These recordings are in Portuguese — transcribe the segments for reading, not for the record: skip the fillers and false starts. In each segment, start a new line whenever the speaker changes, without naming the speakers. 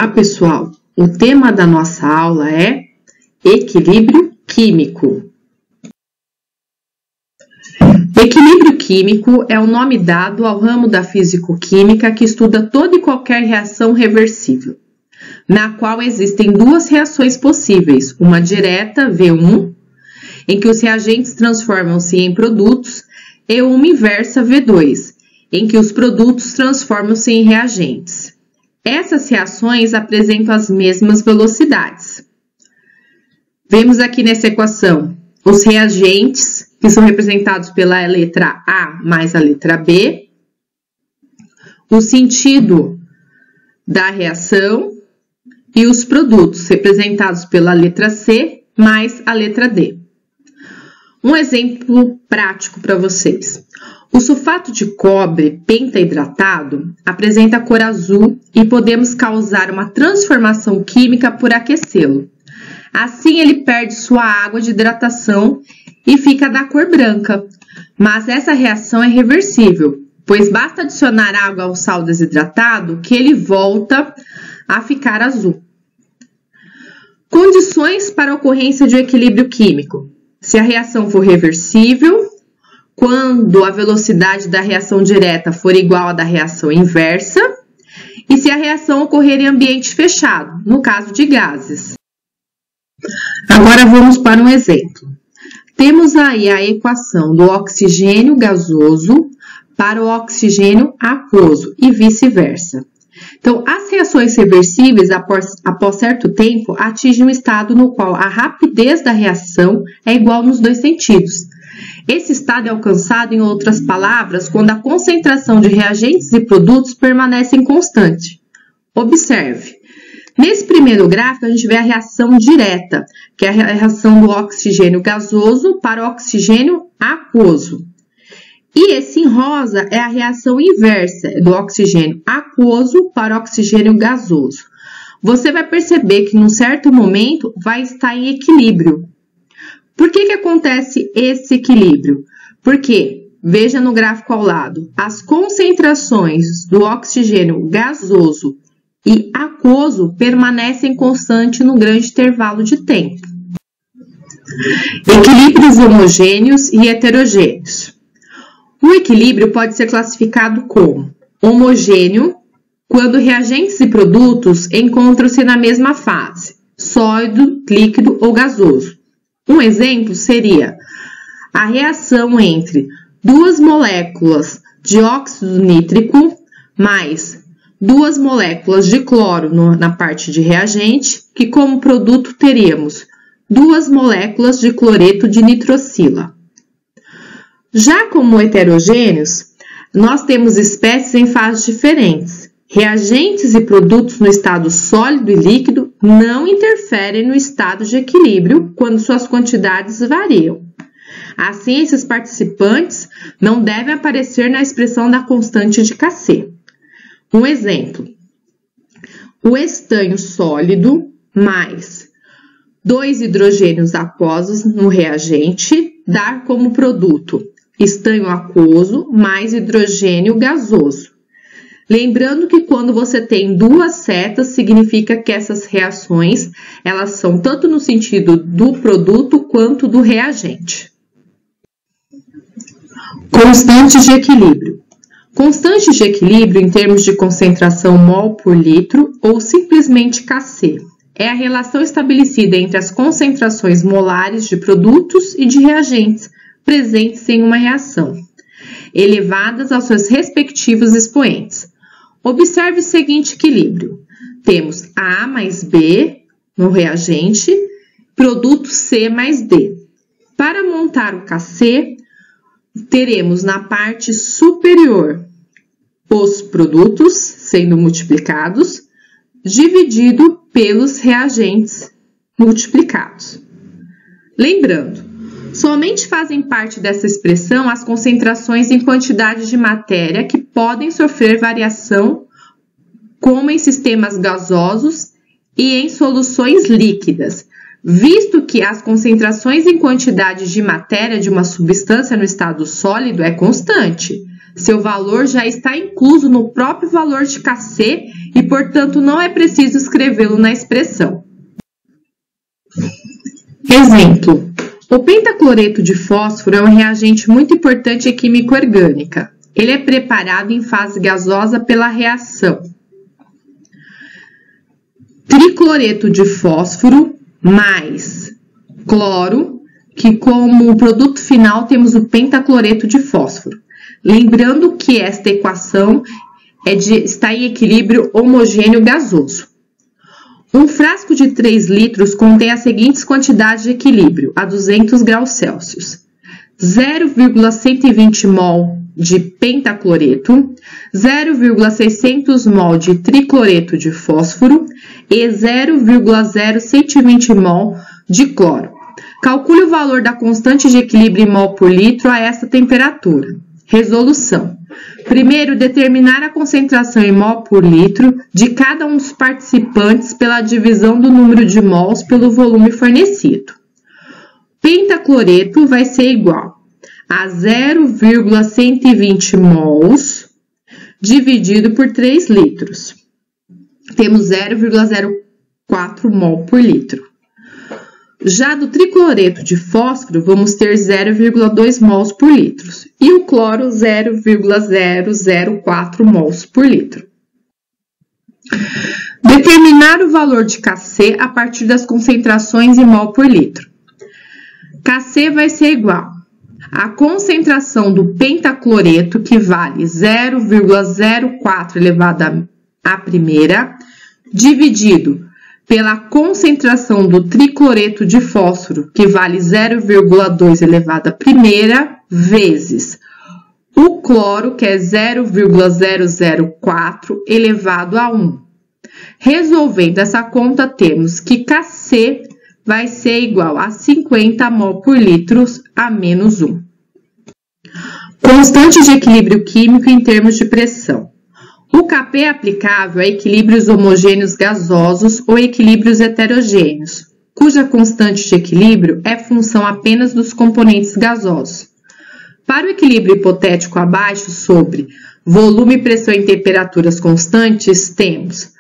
Olá, pessoal! O tema da nossa aula é equilíbrio químico. Equilíbrio químico é o nome dado ao ramo da físico-química que estuda toda e qualquer reação reversível, na qual existem duas reações possíveis, uma direta, V1, em que os reagentes transformam-se em produtos, e uma inversa, V2, em que os produtos transformam-se em reagentes. Essas reações apresentam as mesmas velocidades. Vemos aqui nessa equação os reagentes, que são representados pela letra A mais a letra B, o sentido da reação e os produtos, representados pela letra C mais a letra D. Um exemplo prático para vocês. O sulfato de cobre pentaidratado apresenta cor azul e podemos causar uma transformação química por aquecê-lo. Assim, ele perde sua água de hidratação e fica da cor branca. Mas essa reação é reversível, pois basta adicionar água ao sal desidratado que ele volta a ficar azul. Condições para a ocorrência de um equilíbrio químico. Se a reação for reversível, quando a velocidade da reação direta for igual à da reação inversa, e se a reação ocorrer em ambiente fechado, no caso de gases. Agora vamos para um exemplo. Temos aí a equação do oxigênio gasoso para o oxigênio aquoso e vice-versa. Então, as reações reversíveis, após certo tempo, atingem um estado no qual a rapidez da reação é igual nos dois sentidos. Esse estado é alcançado, em outras palavras, quando a concentração de reagentes e produtos permanecem constante. Observe. Nesse primeiro gráfico, a gente vê a reação direta, que é a reação do oxigênio gasoso para o oxigênio aquoso. E esse em rosa é a reação inversa, do oxigênio aquoso para o oxigênio gasoso. Você vai perceber que, num certo momento, vai estar em equilíbrio. Por que acontece esse equilíbrio? Porque, veja no gráfico ao lado, as concentrações do oxigênio gasoso e aquoso permanecem constantes no grande intervalo de tempo. Equilíbrios homogêneos e heterogêneos. O equilíbrio pode ser classificado como homogêneo, quando reagentes e produtos encontram-se na mesma fase, sólido, líquido ou gasoso. Um exemplo seria a reação entre duas moléculas de óxido nítrico mais duas moléculas de cloro na parte de reagente, que como produto teríamos duas moléculas de cloreto de nitrocila. Já como heterogêneos, nós temos espécies em fases diferentes. Reagentes e produtos no estado sólido e líquido não interferem no estado de equilíbrio quando suas quantidades variam. Assim, esses participantes não devem aparecer na expressão da constante de Kc. Um exemplo, o estanho sólido mais 2 hidrogênios aquosos no reagente dá como produto estanho aquoso mais hidrogênio gasoso. Lembrando que quando você tem duas setas, significa que essas reações, elas são tanto no sentido do produto quanto do reagente. Constantes de equilíbrio. Constantes de equilíbrio em termos de concentração mol por litro ou simplesmente Kc. É a relação estabelecida entre as concentrações molares de produtos e de reagentes presentes em uma reação, elevadas aos seus respectivos expoentes. Observe o seguinte equilíbrio. Temos A mais B no reagente, produto C mais D. Para montar o Kc, teremos na parte superior os produtos sendo multiplicados, dividido pelos reagentes multiplicados. Lembrando, somente fazem parte dessa expressão as concentrações em quantidade de matéria que podem sofrer variação, como em sistemas gasosos e em soluções líquidas, visto que as concentrações em quantidade de matéria de uma substância no estado sólido é constante. Seu valor já está incluso no próprio valor de Kc e, portanto, não é preciso escrevê-lo na expressão. Exemplo: o pentacloreto de fósforo é um reagente muito importante em química orgânica. Ele é preparado em fase gasosa pela reação tricloreto de fósforo mais cloro, que como produto final temos o pentacloreto de fósforo. Lembrando que esta equação está em equilíbrio homogêneo gasoso. Um frasco de 3 litros contém as seguintes quantidades de equilíbrio a 200 graus Celsius: 0,120 mol de pentacloreto, 0,600 mol de tricloreto de fósforo e 0,0120 mol de cloro. Calcule o valor da constante de equilíbrio em mol por litro a esta temperatura. Resolução: primeiro, determinar a concentração em mol por litro de cada um dos participantes pela divisão do número de mols pelo volume fornecido. Pentacloreto vai ser igual a 0,120 mols dividido por 3 litros. Temos 0,04 mol por litro. Já do tricloreto de fósforo, vamos ter 0,2 mols por litro e o cloro 0,004 mols por litro. Determinar o valor de Kc a partir das concentrações em mol por litro. Kc vai ser igual à concentração do pentacloreto, que vale 0,04 elevado à primeira, dividido pela concentração do tricloreto de fósforo, que vale 0,2 elevado à primeira, vezes o cloro, que é 0,004 elevado a 1. Resolvendo essa conta, temos que Kc vai ser igual a 50 mol por litro a menos 1. Constante de equilíbrio químico em termos de pressão. O Kp é aplicável a equilíbrios homogêneos gasosos ou equilíbrios heterogêneos, cuja constante de equilíbrio é função apenas dos componentes gasosos. Para o equilíbrio hipotético abaixo sobre volume, pressão e temperaturas constantes, temos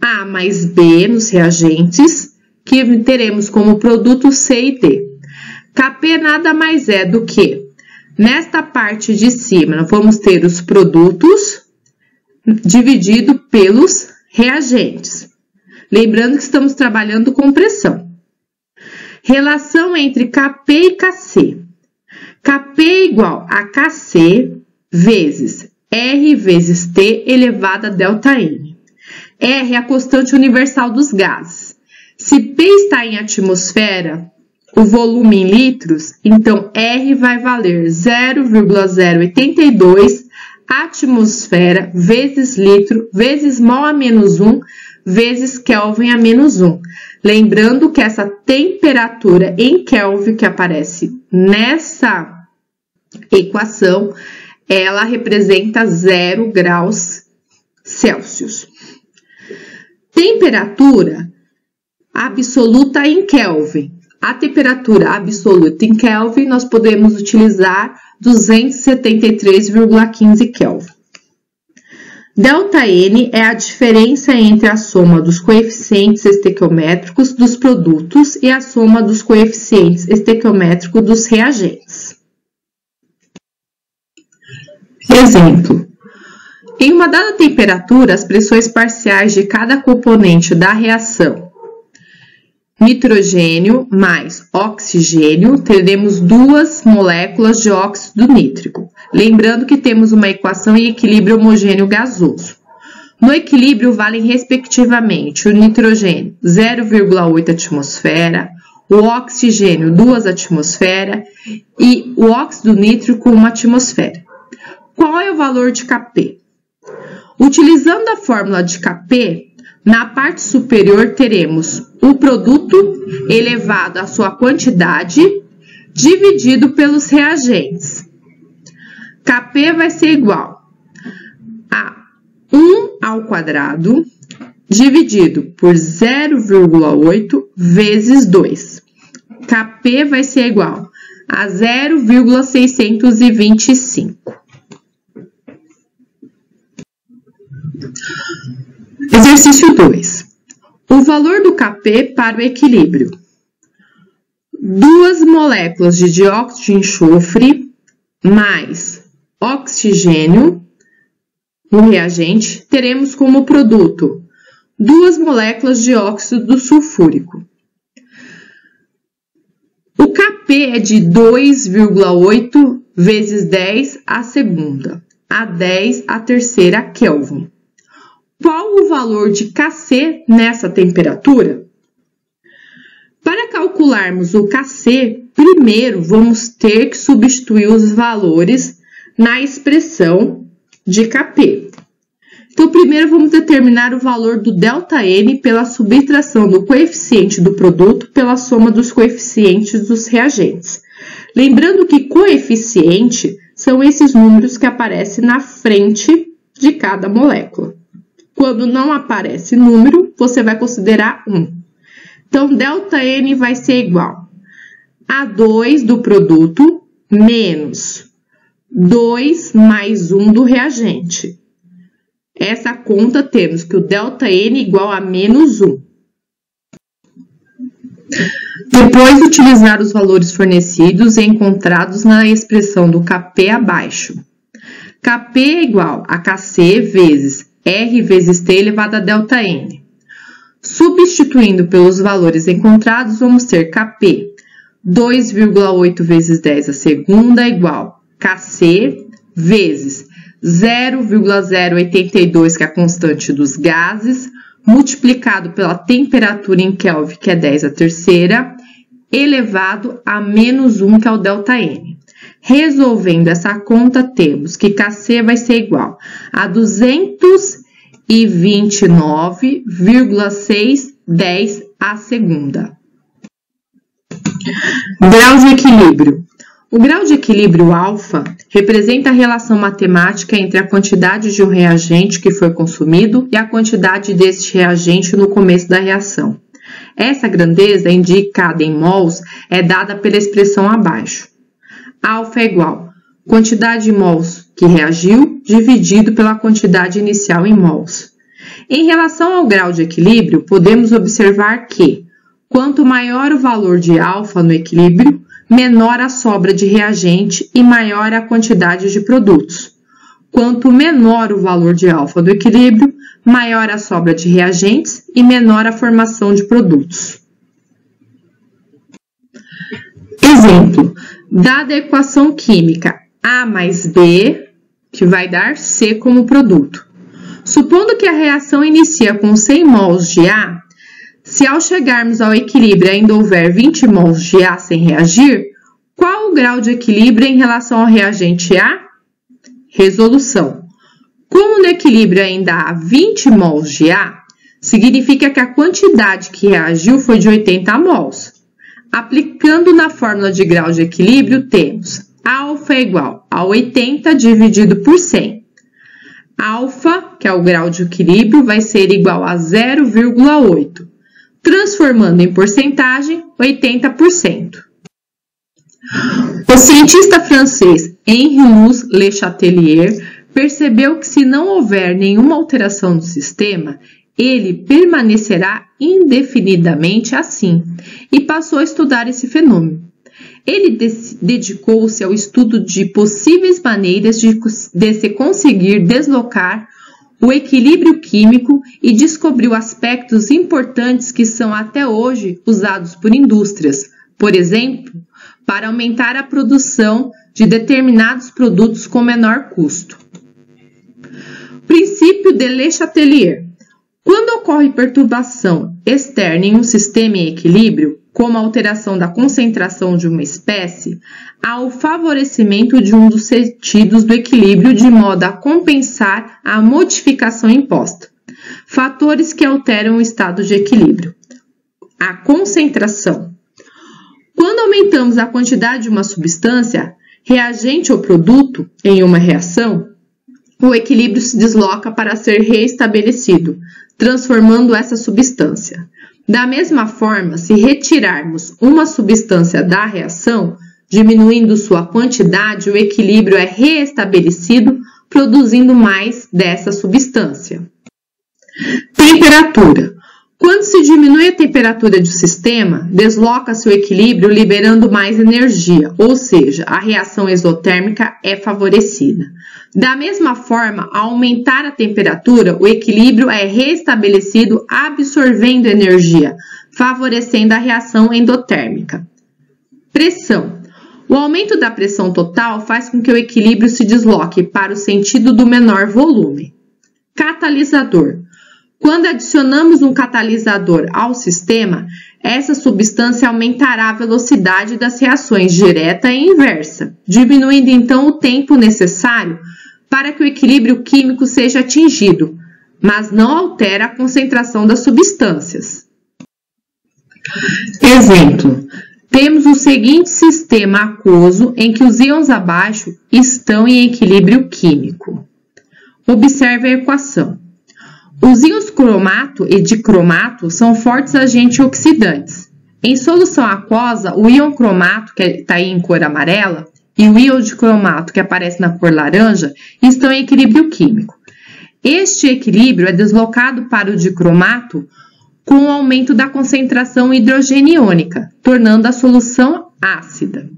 A mais B nos reagentes, que teremos como produto C e D. Kp nada mais é do que, nesta parte de cima, nós vamos ter os produtos dividido pelos reagentes. Lembrando que estamos trabalhando com pressão. Relação entre Kp e Kc. Kp é igual a Kc vezes R vezes T elevado a ΔN. R é a constante universal dos gases. Se P está em atmosfera, o volume em litros, então R vai valer 0,082 atmosfera vezes litro vezes mol a menos 1 vezes Kelvin a menos 1. Lembrando que essa temperatura em Kelvin que aparece nessa equação, ela representa 0 graus Celsius. Temperatura absoluta em Kelvin. A temperatura absoluta em Kelvin nós podemos utilizar 273,15 Kelvin. ΔN é a diferença entre a soma dos coeficientes estequiométricos dos produtos e a soma dos coeficientes estequiométricos dos reagentes. Exemplo: em uma dada temperatura, as pressões parciais de cada componente da reação nitrogênio mais oxigênio, teremos 2 moléculas de óxido nítrico. Lembrando que temos uma equação em equilíbrio homogêneo gasoso. No equilíbrio, valem respectivamente o nitrogênio 0,8 atmosfera, o oxigênio 2 atmosferas e o óxido nítrico 1 atmosfera. Qual é o valor de Kp? Utilizando a fórmula de Kp, na parte superior teremos o produto elevado à sua quantidade dividido pelos reagentes. Kp vai ser igual a 1 ao quadrado dividido por 0,8 vezes 2. Kp vai ser igual a 0,625. Exercício 2. O valor do Kp para o equilíbrio. 2 moléculas de dióxido de enxofre mais oxigênio no reagente, teremos como produto 2 moléculas de óxido sulfúrico. O Kp é de 2,8 vezes 10 à segunda, a 10 à terceira Kelvin. Qual o valor de Kc nessa temperatura? Para calcularmos o Kc, primeiro vamos ter que substituir os valores na expressão de Kp. Então, primeiro vamos determinar o valor do ΔN pela subtração do coeficiente do produto pela soma dos coeficientes dos reagentes. Lembrando que coeficiente são esses números que aparecem na frente de cada molécula. Quando não aparece número, você vai considerar 1. Então, ΔN vai ser igual a 2 do produto menos 2 mais 1 do reagente. Essa conta temos que o ΔN igual a menos 1. Depois, utilizar os valores fornecidos e encontrados na expressão do Kp abaixo. Kp é igual a Kc vezes R vezes T elevado a ΔN. Substituindo pelos valores encontrados, vamos ter Kp 2,8 vezes 10 à segunda igual Kc vezes 0,082, que é a constante dos gases, multiplicado pela temperatura em Kelvin, que é 10 à terceira, elevado a menos 1, que é o ΔN. Resolvendo essa conta, temos que Kc vai ser igual a 229,610 à segunda. Grau de equilíbrio. O grau de equilíbrio alfa representa a relação matemática entre a quantidade de um reagente que foi consumido e a quantidade deste reagente no começo da reação. Essa grandeza, indicada em mols, é dada pela expressão abaixo. Alfa é igual a quantidade de mols que reagiu dividido pela quantidade inicial em mols. Em relação ao grau de equilíbrio, podemos observar que, quanto maior o valor de alfa no equilíbrio, menor a sobra de reagente e maior a quantidade de produtos. Quanto menor o valor de alfa do equilíbrio, maior a sobra de reagentes e menor a formação de produtos. Exemplo, dada a equação química A mais B, que vai dar C como produto. Supondo que a reação inicia com 100 mols de A, se ao chegarmos ao equilíbrio ainda houver 20 mols de A sem reagir, qual o grau de equilíbrio em relação ao reagente A? Resolução. Como no equilíbrio ainda há 20 mols de A, significa que a quantidade que reagiu foi de 80 mols. Aplicando na fórmula de grau de equilíbrio, temos alfa é igual a 80 dividido por 100. Alfa, que é o grau de equilíbrio, vai ser igual a 0,8. Transformando em porcentagem, 80%. O cientista francês Henri-Louis Le Chatelier percebeu que se não houver nenhuma alteração no sistema, ele permanecerá indefinidamente assim e passou a estudar esse fenômeno. Ele dedicou-se ao estudo de possíveis maneiras de se conseguir deslocar o equilíbrio químico e descobriu aspectos importantes que são até hoje usados por indústrias, por exemplo, para aumentar a produção de determinados produtos com menor custo. Princípio de Le Chatelier. Quando ocorre perturbação externa em um sistema em equilíbrio, como a alteração da concentração de uma espécie, há o favorecimento de um dos sentidos do equilíbrio de modo a compensar a modificação imposta. Fatores que alteram o estado de equilíbrio. A concentração. Quando aumentamos a quantidade de uma substância, reagente ou produto, em uma reação, o equilíbrio se desloca para ser reestabelecido, transformando essa substância. Da mesma forma, se retirarmos uma substância da reação, diminuindo sua quantidade, o equilíbrio é reestabelecido, produzindo mais dessa substância. Temperatura. Quando se diminui a temperatura do sistema, desloca-se o equilíbrio liberando mais energia, ou seja, a reação exotérmica é favorecida. Da mesma forma, ao aumentar a temperatura, o equilíbrio é restabelecido absorvendo energia, favorecendo a reação endotérmica. Pressão. O aumento da pressão total faz com que o equilíbrio se desloque para o sentido do menor volume. Catalisador. Quando adicionamos um catalisador ao sistema, essa substância aumentará a velocidade das reações direta e inversa, diminuindo então o tempo necessário para que o equilíbrio químico seja atingido, mas não altera a concentração das substâncias. Exemplo: temos o seguinte sistema aquoso em que os íons abaixo estão em equilíbrio químico. Observe a equação. Os íons cromato e dicromato são fortes agentes oxidantes. Em solução aquosa, o íon cromato, que está aí em cor amarela, e o íon dicromato, que aparece na cor laranja, estão em equilíbrio químico. Este equilíbrio é deslocado para o dicromato com o aumento da concentração hidrogeniônica, tornando a solução ácida.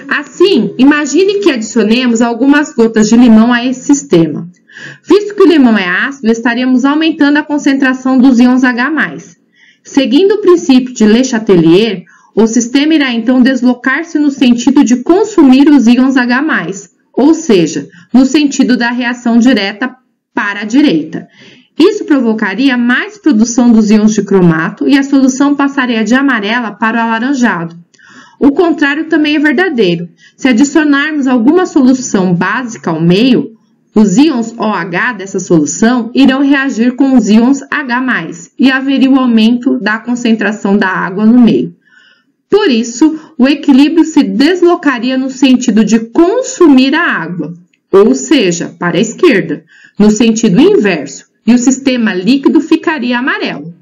Assim, imagine que adicionemos algumas gotas de limão a esse sistema. Visto que o limão é ácido, estaríamos aumentando a concentração dos íons H+. Seguindo o princípio de Le Chatelier, o sistema irá então deslocar-se no sentido de consumir os íons H+, ou seja, no sentido da reação direta para a direita. Isso provocaria mais produção dos íons de cromato e a solução passaria de amarela para o alaranjado. O contrário também é verdadeiro. Se adicionarmos alguma solução básica ao meio, os íons OH dessa solução irão reagir com os íons H+, e haveria o aumento da concentração da água no meio. Por isso, o equilíbrio se deslocaria no sentido de consumir a água, ou seja, para a esquerda, no sentido inverso, e o sistema líquido ficaria amarelo.